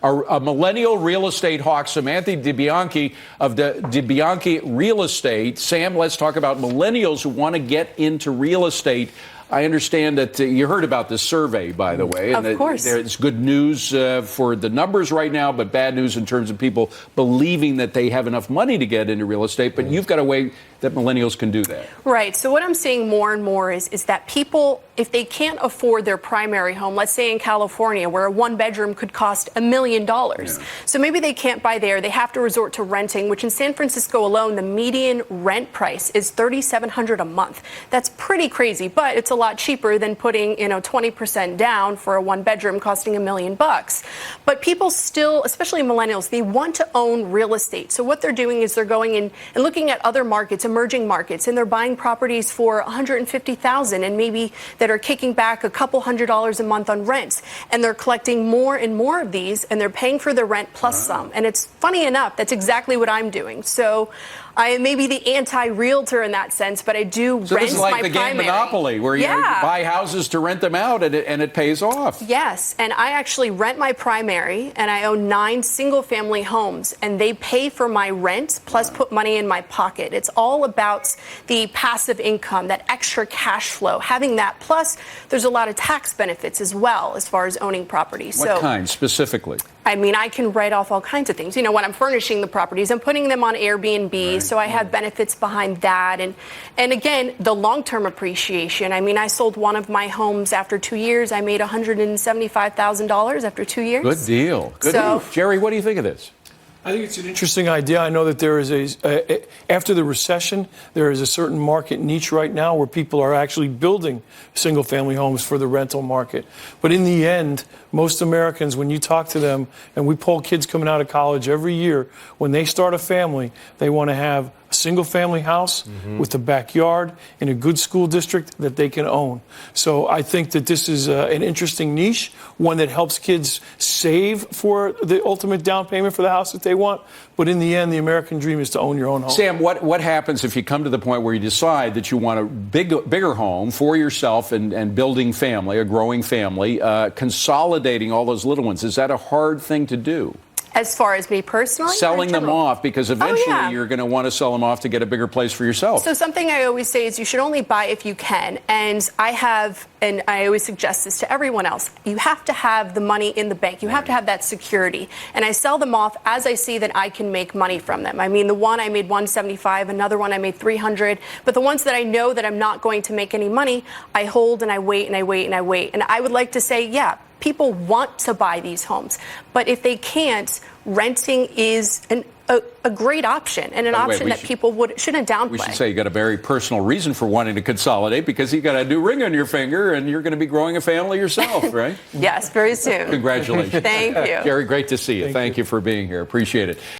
a millennial real estate hawk, Samantha DeBianchi of DeBianchi Real Estate. Sam, let's talk about millennials who want to get into real estate. I understand that you heard about this survey, by the way. And of course. It's good news for the numbers right now, but bad news in terms of people believing that they have enough money to get into real estate. But you've got a way that millennials can do that. Right. So what I'm seeing more and more is that people, if they can't afford their primary home, let's say in California, where a one-bedroom could cost $1 million. So maybe they can't buy there. They have to resort to renting, which in San Francisco alone, the median rent price is $3,700 a month. That's pretty crazy, but it's a lot cheaper than putting, 20% down for a one-bedroom costing $1 million. But people still, especially millennials, they want to own real estate. So what they're doing is they're going in and looking at other markets, emerging markets, and they're buying properties for $150,000 and maybe that are kicking back a couple $100s a month on rents. And they're collecting more and more of these, and they're paying for their rent plus some. And it's funny enough, that's exactly what I'm doing. So I am maybe the anti-realtor in that sense, but I do rent my primary. So this is like the game Monopoly, where you buy houses to rent them out, and it pays off. Yes, and I actually rent my primary, and I own 9 single-family homes, and they pay for my rent plus put money in my pocket. It's all about the passive income, that extra cash flow, having that. Plus, there's a lot of tax benefits as well as far as owning property. What kind specifically? I mean, I can write off all kinds of things. When I'm furnishing the properties, I'm putting them on Airbnb, so I have benefits behind that. And again, the long-term appreciation. I mean, I sold one of my homes after 2 years. I made $175,000 after 2 years. Good deal. Good deal. Jerry, what do you think of this? I think it's an interesting idea. I know that there is after the recession, there is a certain market niche right now where people are actually building single-family homes for the rental market. But in the end, most Americans, when you talk to them, and we poll kids coming out of college every year, when they start a family, they want to have a single-family house with a backyard in a good school district that they can own. So I think that this is an interesting niche, one that helps kids save for the ultimate down payment for the house that they want. But in the end, the American dream is to own your own home. Sam, what happens if you come to the point where you decide that you want a bigger home for yourself and building family, a growing family, consolidating all those little ones? Is that a hard thing to do? As far as me personally? Selling them off, because eventually you're going to want to sell them off to get a bigger place for yourself. So something I always say is you should only buy if you can. And I always suggest this to everyone else, you have to have the money in the bank. You have to have that security. And I sell them off as I see that I can make money from them. I mean, the one I made $175, another one I made $300. But the ones that I know that I'm not going to make any money, I hold and I wait and I wait and I wait. And I would like to say, people want to buy these homes, but if they can't, renting is a great option and an option that people shouldn't downplay. We should say you got a very personal reason for wanting to consolidate, because you got a new ring on your finger and you're going to be growing a family yourself, right? Yes, very soon. Congratulations. Thank you. Jerry, great to see you. Thank you for being here. Appreciate it.